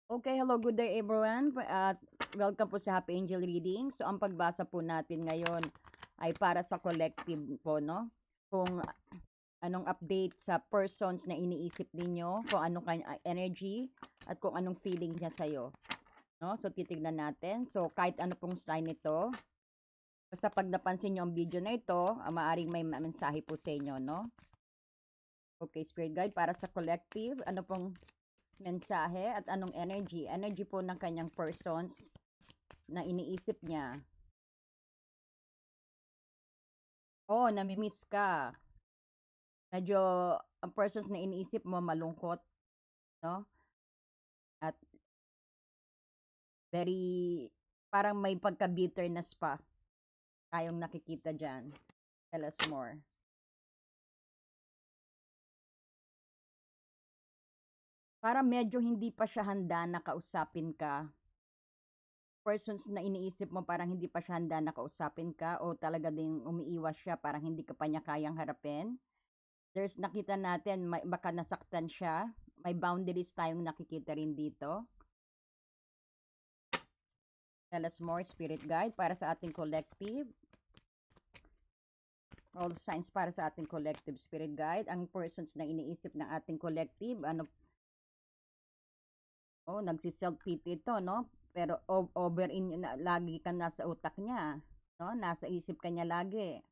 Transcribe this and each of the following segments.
Okay, hello, good day everyone. Welcome po sa Happy Angel Reading. So, ang pagbasa po natin ngayon ay para sa collective po, no? Kung anong update sa persons na iniisip ninyo, kung anong kanya energy, at kung anong feeling niya sa'yo. No? So, titignan natin. So, kahit ano pong sign ito, basta pag napansin nyo ang video na ito, maaaring may mensahe po sa inyo, no? Okay, Spirit Guide, para sa collective, ano pong mensahe at anong energy? Energy po ng kanyang persons na iniisip niya. Oh, namimiss ka. Medyo ang persons na iniisip mo malungkot, no? At very, parang may pagka-bitterness pa tayong nakikita dyan. Tell us more. Para medyo hindi pa siya handa na kausapin ka. Persons na iniisip mo parang hindi pa siya handa na kausapin ka o talaga ding umiiwas siya, parang hindi ka pa niya kayang harapin. There's nakita natin, baka nasaktan siya. May boundaries tayong nakikita rin dito. Tell us more, Spirit Guide, para sa ating collective. All signs para sa ating collective, Spirit Guide. Ang persons na iniisip ng ating collective, nagsi-self-pity ito, no? Pero over in, lagi ka nasa utak niya, no? Nasa isip ka niya lagi.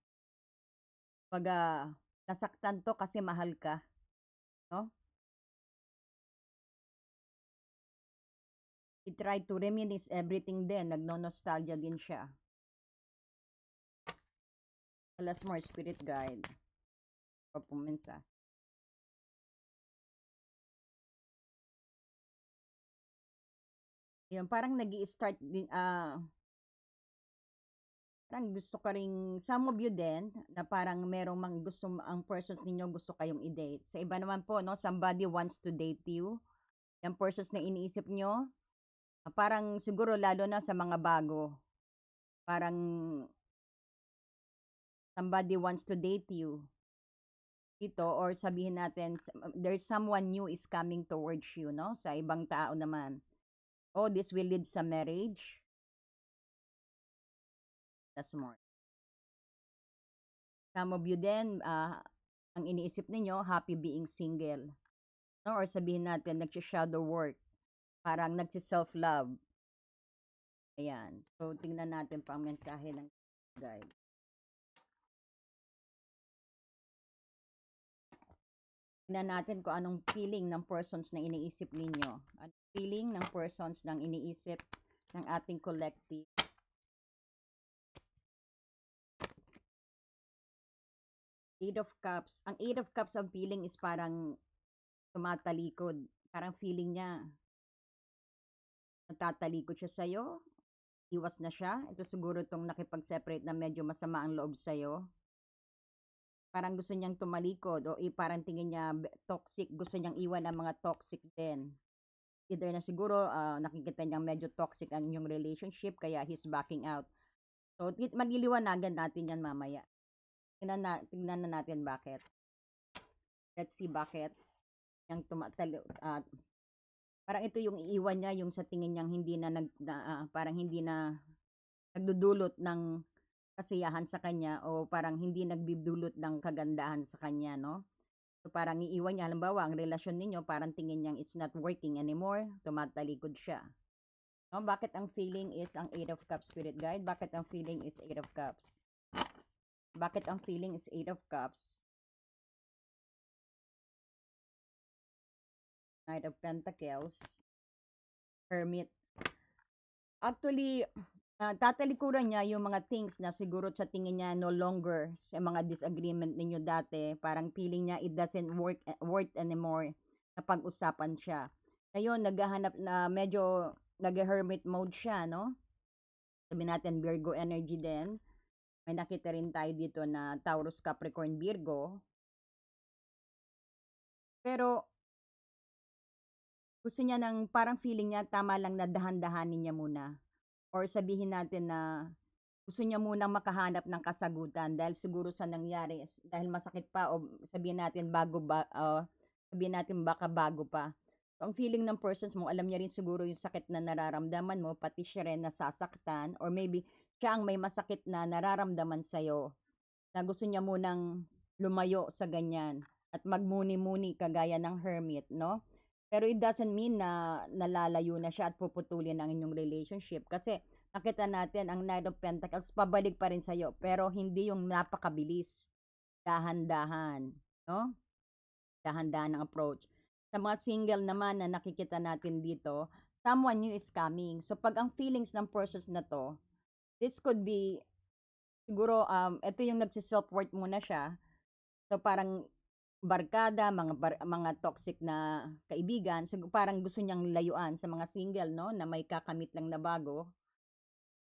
Pag nasaktan to kasi mahal ka, no? He tried to reminisce everything din. Nagno-nostalgia din siya. Tell us more, Spirit Guide. Papumensa. Yun, parang nag-i-start din, parang gusto ka ring, some of you din, na parang merong gusto, ang persons ninyo gusto kayong i-date. Sa iba naman po, no, somebody wants to date you. Yung persons na iniisip nyo, parang siguro lalo na sa mga bago. Parang somebody wants to date you dito, or sabihin natin, there's someone new is coming towards you, no? Sa ibang tao naman. Oh, this will lead sa marriage. That's more. Some of you din, ang iniisip ninyo, happy being single. No? Or sabihin natin, nag-shadow work. Parang nagsi-self-love. Ayan. So, tingnan natin pa ang mensahe ng guide. Tingnan natin kung anong feeling ng persons na iniisip ninyo. Anong feeling ng persons ng iniisip ng ating collective. Eight of Cups. Ang Eight of Cups, ang feeling is parang tumatalikod. Parang feeling niya, natatalikod siya sa'yo. Iwas na siya. Ito siguro itong nakipag-separate na medyo masama ang loob sa'yo. Parang gusto niyang tumalikod o parang tingin niya toxic. Gusto niyang iwan ang mga toxic din. Either na siguro nakikita niyang medyo toxic ang inyong relationship kaya he's backing out. So, magliliwanagan natin yan mamaya. Tingnan na natin bakit. Let's see bakit. Yung parang ito yung iiwan niya, yung sa tingin niyang hindi na, parang hindi na nagdudulot ng kasiyahan sa kanya o parang hindi nagbibdulot ng kagandahan sa kanya, no? So parang iiwan niya, halimbawa, ang relasyon ninyo, parang tingin niyang it's not working anymore, tumatalikod siya. No? Bakit ang feeling is ang Eight of Cups, Spirit Guide? Bakit ang feeling is Eight of Cups? Bakit ang feeling is Eight of Cups? Knight of Pentacles, Hermit. Actually, tatalikuran niya yung mga things na siguro sa tingin niya no longer sa mga disagreement ninyo dati. Parang feeling niya it doesn't work anymore na pag-usapan siya. Ngayon, naghahanap na medyo nag-hermit mode siya, no? Sabi natin Virgo energy din. May nakita rin tayo dito na Taurus, Capricorn, Virgo. Pero gusto niya ng parang feeling niya tama lang na dahan-dahanin niya muna. Or sabihin natin na gusto niya munang makahanap ng kasagutan dahil siguro sa nangyari, dahil masakit pa o sabihin natin bago ba, sabihin natin baka bago pa. Ang feeling ng persons mo, alam niya rin siguro yung sakit na nararamdaman mo, pati siya rin nasasaktan, or maybe siya ang may masakit na nararamdaman sa'yo, na gusto niya munang lumayo sa ganyan at magmuni-muni kagaya ng hermit, no? Pero it doesn't mean na nalalayo na siya at puputulin ang inyong relationship kasi nakita natin ang Knight of Pentacles pabalik pa rin sa'yo pero hindi yung napakabilis, dahan-dahan, no? Dahan-dahan ang approach. Sa mga single naman na nakikita natin dito, someone new is coming. So pag ang feelings ng persons na to, this could be siguro ito yung nagsi-self-worth muna siya. So parang barkada, mga toxic na kaibigan, so parang gusto niyang layuan sa mga single, no, na may kakamit lang na bago.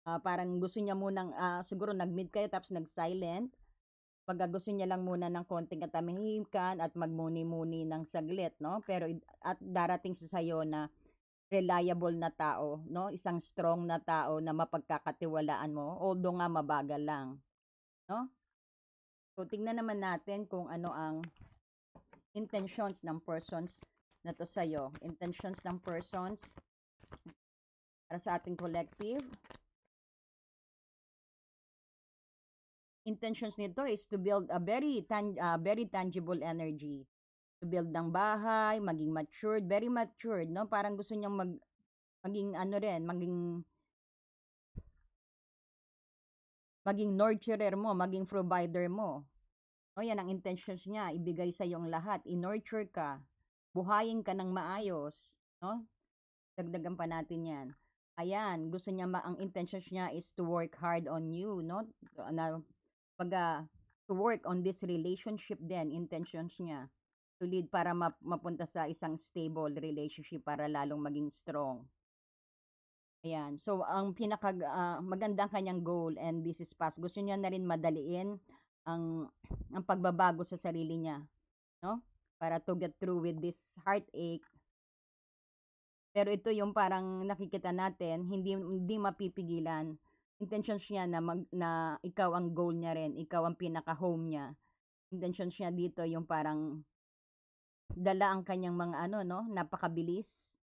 Parang gusto niya munang siguro nag-meet kayo tapos nag-silent. Pagka gusto niya lang muna ng konting katahimikan at magmuni-muni ng saglit, no? Pero at darating sa sayo na reliable na tao, no? Isang strong na tao na mapagkakatiwalaan mo, although nga mabagal lang, no? So tingnan naman natin kung ano ang intentions ng persons na to sa'yo. Intentions ng persons para sa ating collective. Intentions nito is to build a very tangible energy. To build ng bahay, maging matured, very matured, no? Parang gusto niyang maging ano rin, maging nurturer mo, maging provider mo. No, yan ang intentions niya, ibigay sa yung lahat, i-nurture ka, buhayin ka ng maayos, no? Dagdagan pa natin 'yan. Ayan, gusto niya ang intentions niya is to work hard on you, no? Na to work on this relationship din, intentions niya. To lead para mapunta sa isang stable relationship para lalong maging strong. Ayan. So, ang magandang kanyang goal and this is past. Gusto niya na rin madaliin ang pagbabago sa sarili niya, no? Para to get through with this heartache. Pero ito yung parang nakikita natin, hindi mapipigilan. Intentions niya na ikaw ang goal niya rin, ikaw ang pinaka-home niya. Intentions niya dito yung parang dala ang kanyang mga ano, no, napakabilis.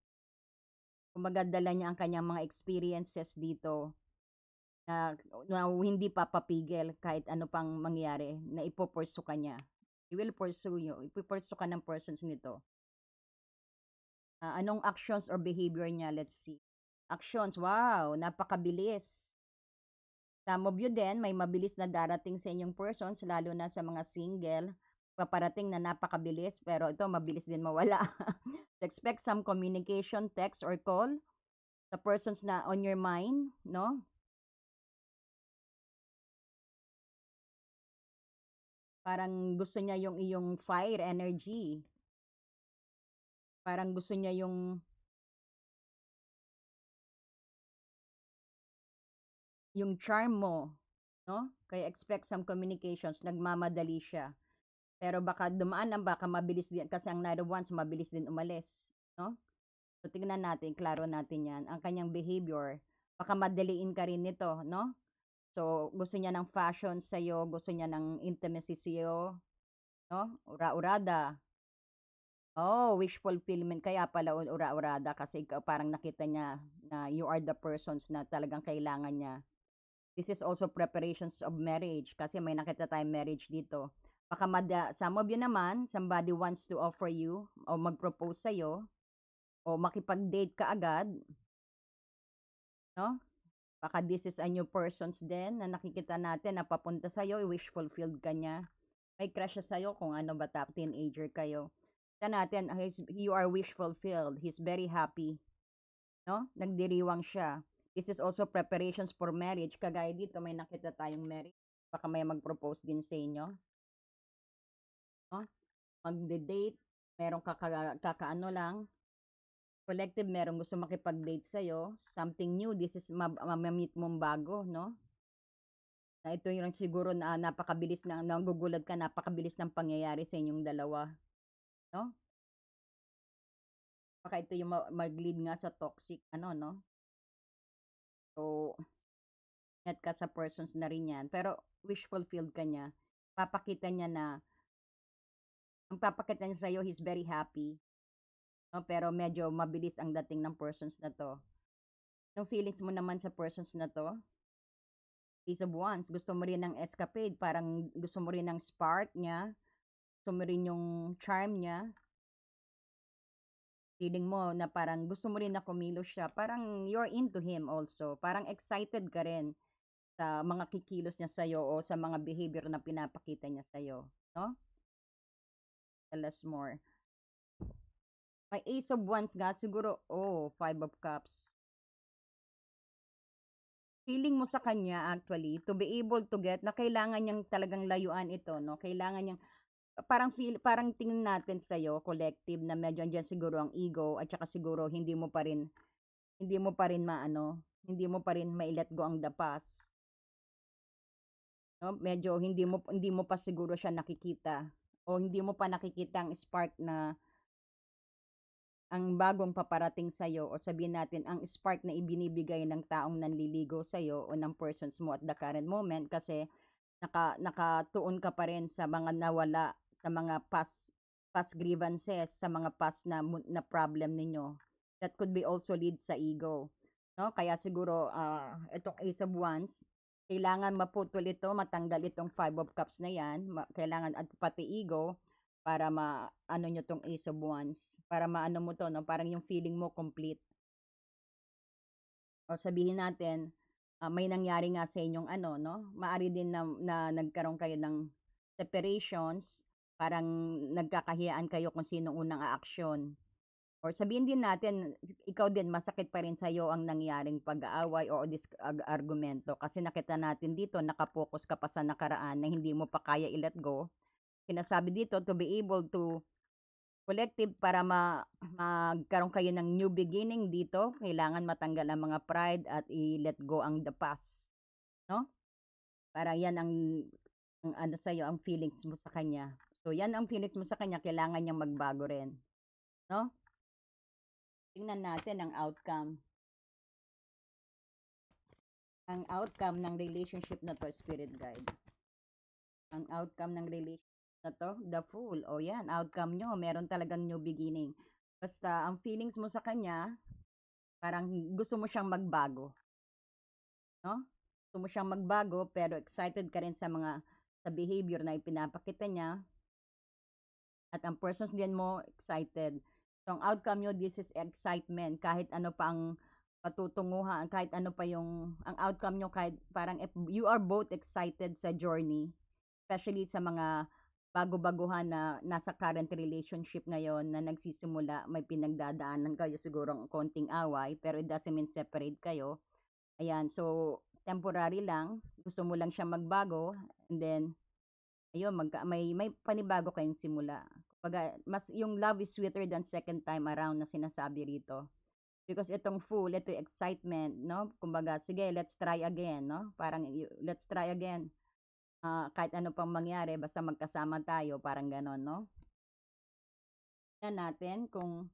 Kumbaga dala niya ang kanyang mga experiences dito na hindi papapigil kahit ano pang mangyari, na ipopursu ka niya. He will pursue you. Ipopursu ka ng persons nito. Anong actions or behavior niya? Let's see. Actions, wow, napakabilis. Some of you din, may mabilis na darating sa inyong persons, lalo na sa mga single, paparating na napakabilis, pero ito, mabilis din mawala. Expect some communication, text or call sa persons na on your mind, no? Parang gusto niya yung iyong fire energy. Parang gusto niya yung charm mo, no? Kaya expect some communications, nagmamadali siya. Pero baka dumaan lang, baka mabilis din kasi ang Knight of Wands mabilis din umalis, no? So tingnan natin, klaro natin 'yan. Ang kanyang behavior, baka madaliin ka rin nito, no? So gusto niya ng fashion sa iyo, gusto niya ng intimacy sa iyo, no? Ura-urada. Oh, wish fulfillment kaya pala ura-urada kasi ikaw parang nakita niya na you are the persons na talagang kailangan niya. This is also preparations of marriage kasi may nakita tayong marriage dito. Baka some of you naman, somebody wants to offer you o mag-propose sa'yo o makipag-date ka agad, no? Baka this is a new persons din na nakikita natin na papunta sa'yo, wish fulfilled ka niya. May crush siya sa'yo kung ano ba teenager kayo. Kita natin, you are wish fulfilled. He's very happy, no? Nagdiriwang siya. This is also preparations for marriage. Kagaya dito, may nakita tayong marriage. Baka may mag-propose din sa inyo, no? Magde-date, merong kakaano lang, collective, merong gusto makipag-date sa'yo, something new, this is mamamit mong bago, no? Na ito yung siguro na napakabilis na, nagugulat ka, napakabilis ng pangyayari sa inyong dalawa, no? Baka ito yung mag-lead nga sa toxic, ano, no? So, net ka sa persons na rin yan. Pero, wish fulfilled ka niya. Papakita niya na, ang papakita niya sa'yo, he's very happy. no? Pero medyo mabilis ang dating ng persons na 'to. Yung feelings mo naman sa persons na 'to, Ace of Wands, gusto mo rin ng escapade, parang gusto mo rin ng spark niya, gusto mo rin yung charm niya. Feeling mo na parang gusto mo rin na kumilos siya, parang you're into him also. Parang excited ka rin sa mga kikilos niya sa'yo o sa mga behavior na pinapakita niya sa'yo, no? Tell us more. May Ace of Wands nga, siguro, Five of Cups. Feeling mo sa kanya actually, to be able to get, na kailangan niyang talagang layuan ito, no? Kailangan niyang, parang tingin natin sa'yo, collective, na medyo andyan siguro ang ego, at saka siguro hindi mo pa rin maano, hindi mo pa rin mai-let go ang the past. No? Medyo hindi mo pa siguro siya nakikita o hindi mo pa nakikita ang spark na ang bagong paparating sa o sabihin natin ang spark na ibinibigay ng taong nanliligaw sa o ng persons mo at the current moment kasi nakatuon ka pa rin sa mga nawala, sa mga past grievances, sa mga past na problem ninyo. That could be also lead sa ego. No? Kaya siguro itong Ace of Wands, kailangan maputol ito, matanggal itong Five of Cups na yan. Kailangan at pati ego para maano nyo tong Ace of Wands. Para maano mo to, no? Parang yung feeling mo complete. O sabihin natin, may nangyari nga sa inyong ano, no? Maari din na nagkaroon kayo ng separations, parang nagkakahiyaan kayo kung sinong unang aaksyon. Or sabihin din natin, ikaw din masakit pa rin sa'yo ang nangyaring pag-aaway o argumento kasi nakita natin dito nakapokus ka pa sa nakaraan na hindi mo pa kaya i-let go. Sinasabi dito to be able to collective para magkaroon kayo ng new beginning dito, kailangan matanggal ang mga pride at i-let go ang the past, no? Para yan ang ano sa'yo, ang feelings mo sa kanya. So, yan ang feelings mo sa kanya, kailangan niyang magbago rin, no? Tingnan natin ang outcome. Ang outcome ng relationship na to, Spirit Guide. Ang outcome ng relationship na to, the Fool. O yan, outcome nyo, meron talagang new beginning. Basta, ang feelings mo sa kanya, parang gusto mo siyang magbago. No? Gusto mo siyang magbago, pero excited ka rin sa behavior na ipinapakita niya. At ang persons din mo, excited. So, ang outcome nyo, this is excitement. Kahit ano pa ang patutunguhan, kahit ano pa ang outcome nyo, kahit parang if you are both excited sa journey, especially sa mga bago-baguhan na nasa current relationship ngayon na nagsisimula, may pinagdadaanan kayo, siguro konting away, pero it doesn't mean separate kayo. Ayan, so temporary lang, gusto mo lang siya magbago, and then ayun, may panibago kayong simula. Kumbaga, mas yung love is sweeter than second time around na sinasabi rito. Because itong Fool, ito yung excitement, no? Kumbaga, sige, let's try again, no? Parang let's try again. Kahit ano pang mangyari, basta magkasama tayo, parang ganon, no? Tingnan natin kung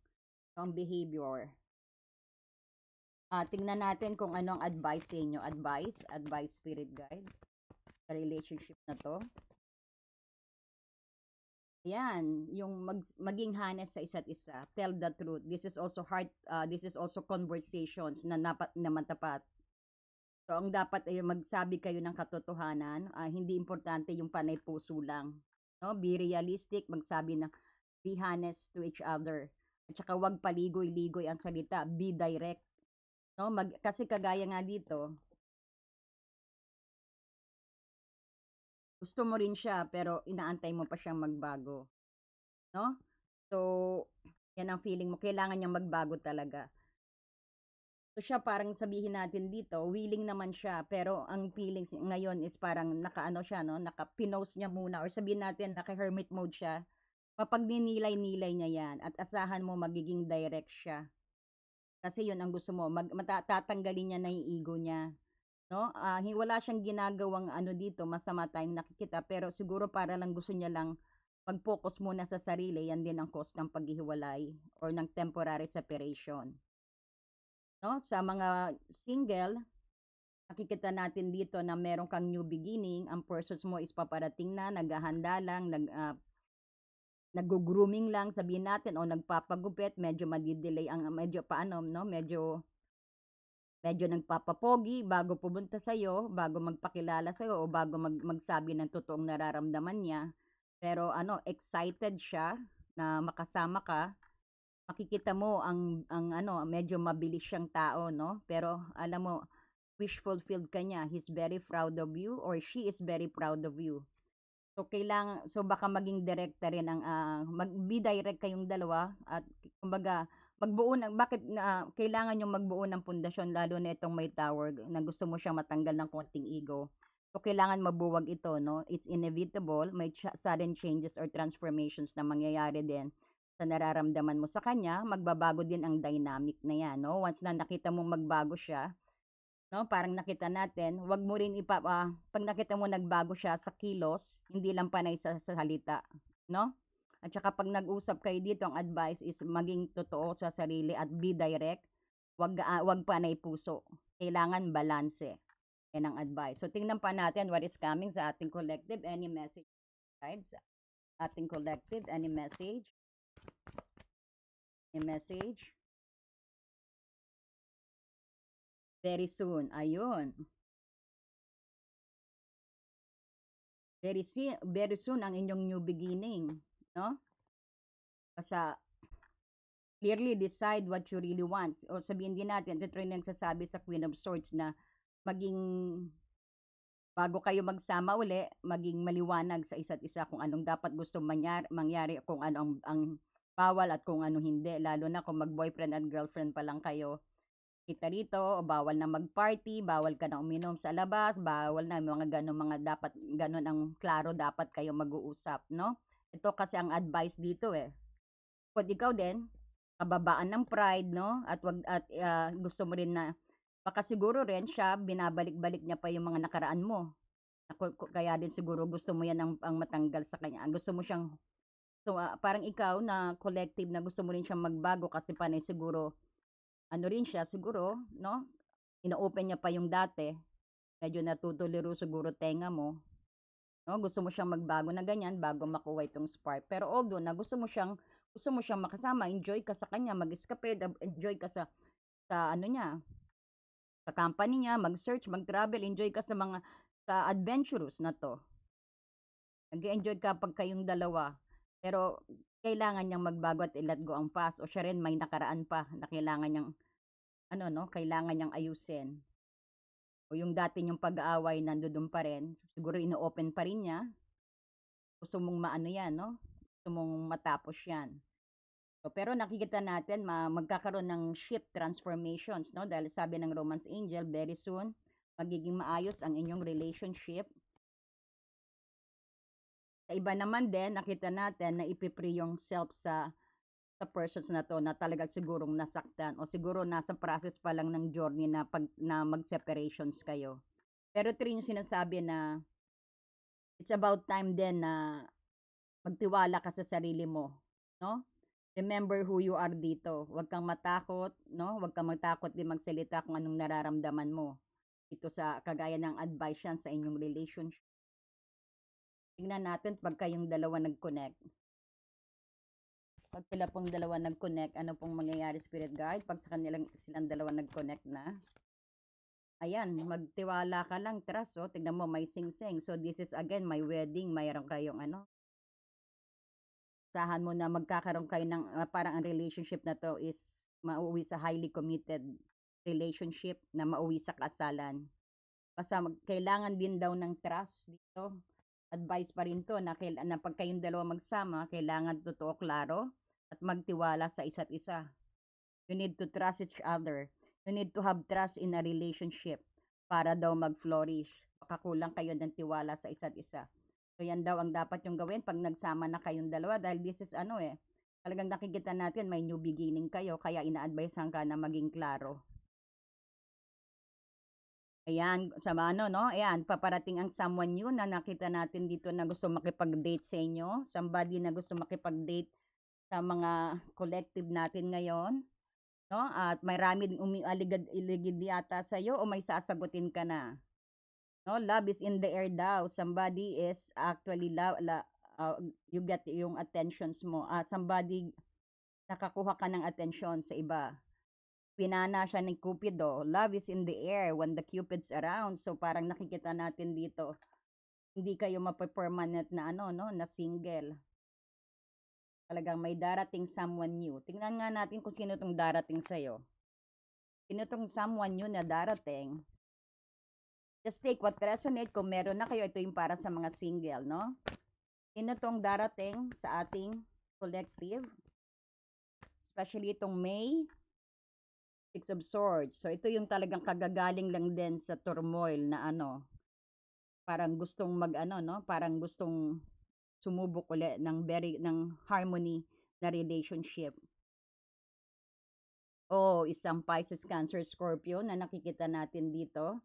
ang behavior. Tingnan natin kung anong advice sa inyo. Advice spirit guide sa relationship na to. Yan, yung maging honest sa isa't isa. Tell the truth. This is also this is also conversations na naman tapat. So, ang dapat ay magsabi kayo ng katotohanan. Hindi importante yung panay puso lang. No? Be realistic, be honest to each other. At saka wag paligoy-ligoy ang salita. Be direct. No? Kasi kagaya nga dito, gusto mo rin siya pero inaantay mo pa siyang magbago. No? So, yan ang feeling mo. Kailangan niyang magbago talaga. So siya parang sabihin natin dito, willing naman siya, pero ang feelings ngayon is parang nakaano siya, no? Naka-pinost niya muna or sabihin natin naka-hermit mode siya. Mapagninilay-nilay niya yan at asahan mo magiging direct siya. Kasi yun ang gusto mo, matatanggalin niya na yung ego niya. No? Wala siyang ginagawang ano dito, masama tayong nakikita, pero siguro para lang gusto niya lang mag-focus muna sa sarili, yan din ang cause ng paghihiwalay or ng temporary separation. No? Sa mga single, nakikita natin dito na meron kang new beginning, ang persons mo is paparating na, naghahanda lang, naggo-grooming lang sabihin natin o nagpapagupit, medyo madi-delay ang medyo paano 'no, medyo nagpapapogi bago pumunta sa'yo, bago magpakilala sa'yo o bago magsabi ng totoong nararamdaman niya. Pero ano, excited siya na makasama ka. Makikita mo ang ano, medyo mabilis siyang tao 'no, pero alam mo, wish fulfilled ka niya. He's very proud of you or she is very proud of you. So baka maging direkta rin ang be direct kayong dalawa at kumbaga magbuo ng bakit na kailangan yung magbuo ng pundasyon lalo na itong may tower na gusto mo siyang matanggal ng konting ego. So kailangan mabuwag ito, no? It's inevitable, may sudden changes or transformations na mangyayari din sa nararamdaman mo sa kanya, magbabago din ang dynamic na yan, no? Once na nakita mong magbago siya, no, parang nakita natin, wag mo rin 'pag nakita mo nagbago siya sa kilos, hindi lang panay sa salita, no? At saka 'pag nag-usap kayo dito, ang advice is maging totoo sa sarili at be direct, wag panay puso. Kailangan balanse. Yan ang advice. So tingnan pa natin what is coming sa ating collective, any message guides, ating collective, any message, a message. Very soon, ayun. Very soon ang inyong new beginning, no? Basta clearly decide what you really want. O sabihin din natin, ito rin nagsasabi sa Queen of Swords na maging bago kayo magsama uli, maging maliwanag sa isa't isa kung anong dapat gusto mangyari kung ano ang bawal at kung ano hindi. Lalo na kung mag-boyfriend and girlfriend pa lang kayo. Kita rito, bawal na mag-party, bawal ka na uminom sa labas, bawal na mga ganun mga dapat, ganun ang klaro dapat kayo mag-uusap, no? Ito kasi ang advice dito eh. Kung ikaw din, kababaan ng pride, no? At gusto mo rin na baka siguro rin siya binabalik-balik niya pa yung mga nakaraan mo. Kaya din siguro gusto mo yan ang matanggal sa kanya. Gusto mo siyang parang ikaw na collective na gusto mo rin siyang magbago kasi panay siguro ano rin siya siguro, no? Ino-open niya pa yung dati. Medyo natutuliro siguro tenga mo. No? Gusto mo siyang magbago na ganyan bago makuha itong spark. Pero although na gusto mo siyang makasama, enjoy ka sa kanya, mag-escape, enjoy ka sa ano niya, sa company niya, mag-search, mag-travel, enjoy ka sa adventurous na to. Nag-enjoy ka pag kayong dalawa. Pero kailangan niyang magbago at i-let go ang past o siya rin may nakaraan pa na kailangan niyang ano no, kailangan niyang ayusin. O yung dati niyong pag-aaway nandoon pa rin, siguro ino-open pa rin niya. Gusto mong maano yan, no? Gusto mong matapos yan. So, pero nakikita natin magkakaroon ng shift transformations, no? Dahil sabi ng Romance Angel, very soon, magiging maayos ang inyong relationship. Sa iba naman din, nakita natin na ipipree yung self sa persons na to na talagang sigurong nasaktan o siguro nasa process pa lang ng journey na mag-separations kayo. Pero ito rin yung sinasabi na it's about time din na magtiwala ka sa sarili mo, no? Remember who you are dito. Huwag kang matakot, no? Huwag kang matakot din magsalita kung anong nararamdaman mo. Ito sa kagaya ng advice yan sa inyong relationship. Tingnan natin pag kayong dalawa nag-connect. Pag sila pong dalawa nag-connect, ano pong mangyayari spirit guide? Pag silang dalawa nag-connect na, ayan, magtiwala ka lang, trust, oh. Tignan mo, may sing-sing. So, this is again, my wedding, mayroon kayong ano. Sahan mo na magkakaroon kayo ng, parang ang relationship na to is mauwi sa highly committed relationship na mauwi sa kasalan. Basta kailangan din daw ng trust dito. Advice pa rin to na pag kayong dalawa magsama, kailangan totoo, klaro, at magtiwala sa isa't isa. You need to trust each other. You need to have trust in a relationship para daw mag-flourish. Baka kulang kayo ng tiwala sa isa't isa. So yan daw ang dapat yung gawin pag nagsama na kayong dalawa dahil this is ano eh, talagang nakikita natin may new beginning kayo kaya ina-advisehan ka na maging klaro. Ayan, sama ano, no? Ayan, paparating ang someone new na nakita natin dito na gusto makipag-date sa inyo. Somebody na gusto makipag-date sa mga collective natin ngayon. No? At marami ding umialigid yata sa iyo o may sasagutin ka na. No? Love is in the air daw. Somebody is actually you get yung attentions mo. Somebody, nakakuha ka ng attention sa iba. Pinana siya ni Cupido. Love is in the air when the Cupid's around. So parang nakikita natin dito, hindi kayo mape-permanent na na single. Talagang may darating someone new. Tingnan nga natin kung sino tong darating sa'yo. Sino tong someone new na darating? Just take what resonate. Kung meron na kayo, ito yung para sa mga single, no? Sino tong darating sa ating collective? Especially itong May, Six of Swords. So, ito yung talagang kagagaling lang din sa turmoil na parang gustong no? Parang gustong sumubok ulit ng harmony na relationship. Isang Pisces, Cancer, Scorpio na nakikita natin dito.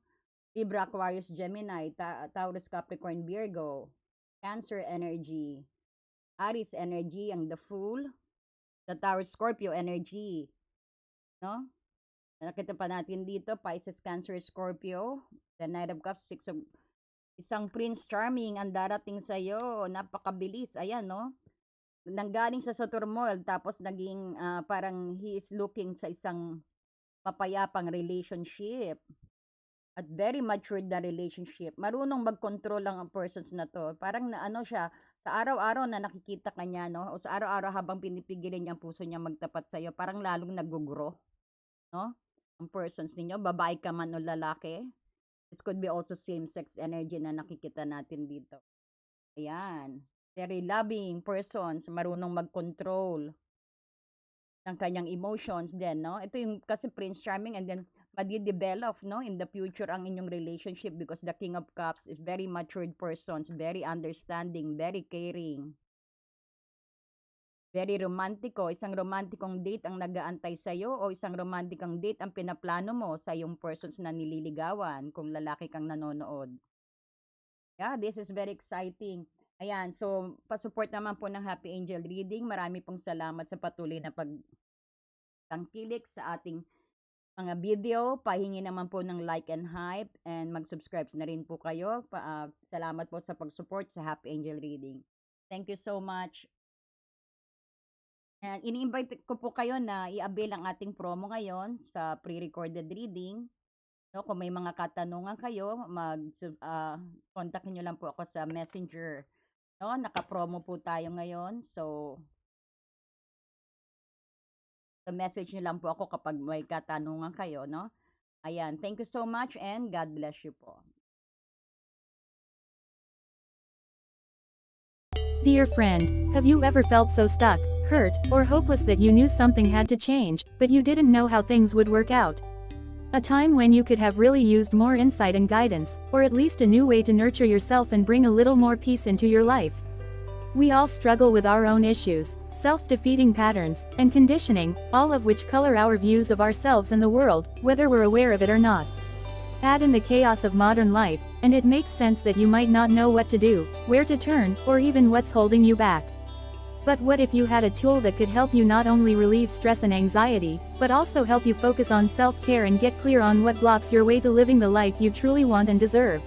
Libra, Aquarius, Gemini, Taurus, Capricorn, Virgo, Cancer energy, Aries energy, ang The Fool, the Taurus, Scorpio energy, no? Nakita pa natin dito, Pisces, Cancer, Scorpio, the Knight of Cups, isang Prince Charming ang darating sa'yo, napakabilis, ayan, no? Nanggaling sa turmoil, tapos naging parang he is looking sa isang mapayapang relationship. At very matured na relationship. Marunong mag-control lang ang persons na to. Parang na siya, sa araw-araw na nakikita ka niya, no? O sa araw-araw habang pinipigilan niya ang puso niya magtapat sa'yo, parang lalong nag-grow, no? Ang persons ninyo, babae ka man o lalaki. This could be also same-sex energy na nakikita natin dito. Ayan. Very loving persons, marunong mag-control ng kanyang emotions din, no? Ito yung kasi Prince Charming, and then madi-develop, no, in the future ang inyong relationship because the King of Cups is very matured persons, very understanding, very caring, very romantiko. Isang romantikong date ang nag-aantay sa'yo o isang romantikong date ang pinaplano mo sa yung persons na nililigawan kung lalaki kang nanonood. Yeah, this is very exciting. Ayan, so pa-support naman po ng Happy Angel Reading. Marami pong salamat sa patuloy na pagtangkilik sa ating mga video. Pahingi naman po ng like and hype and mag-subscribe na rin po kayo. Salamat po sa pag-support sa Happy Angel Reading. Thank you so much. And ini-invite ko po kayo na i-avail ang ating promo ngayon sa pre-recorded reading. No, kung may mga katanungan kayo, contact niyo lang po ako sa Messenger. No, naka-promo po tayo ngayon. So message niyo lang po ako kapag may katanungan kayo, no? Ayan, thank you so much and God bless you po. Dear friend, have you ever felt so stuck, hurt, or hopeless that you knew something had to change, but you didn't know how things would work out? A time when you could have really used more insight and guidance, or at least a new way to nurture yourself and bring a little more peace into your life. We all struggle with our own issues, self-defeating patterns, and conditioning, all of which color our views of ourselves and the world, whether we're aware of it or not. Add in the chaos of modern life, and it makes sense that you might not know what to do, where to turn, or even what's holding you back. But what if you had a tool that could help you not only relieve stress and anxiety, but also help you focus on self-care and get clear on what blocks your way to living the life you truly want and deserve?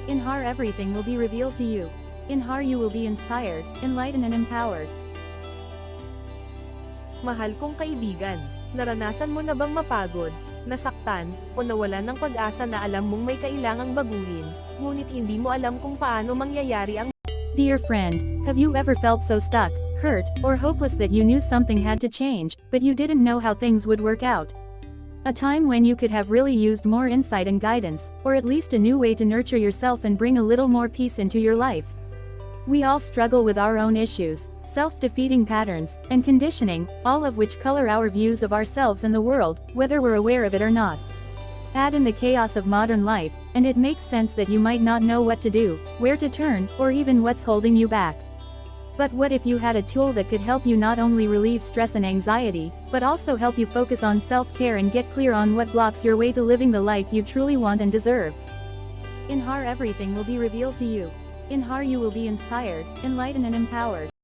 In HAR, everything will be revealed to you. In HAR, you will be inspired, enlightened and empowered. Mahal kong kaibigan, naranasan mo na bang mapagod, nasaktan, o nawalan ng pag-asa na alam mong may kailangang baguhin, ngunit hindi mo alam kung paano mangyayari ang... Dear friend, have you ever felt so stuck, hurt, or hopeless that you knew something had to change, but you didn't know how things would work out? A time when you could have really used more insight and guidance, or at least a new way to nurture yourself and bring a little more peace into your life. We all struggle with our own issues, self-defeating patterns, and conditioning, all of which color our views of ourselves and the world, whether we're aware of it or not. Add in the chaos of modern life, and it makes sense that you might not know what to do, where to turn, or even what's holding you back. But what if you had a tool that could help you not only relieve stress and anxiety, but also help you focus on self-care and get clear on what blocks your way to living the life you truly want and deserve? In HAR, everything will be revealed to you. In HAR, you will be inspired, enlightened and empowered.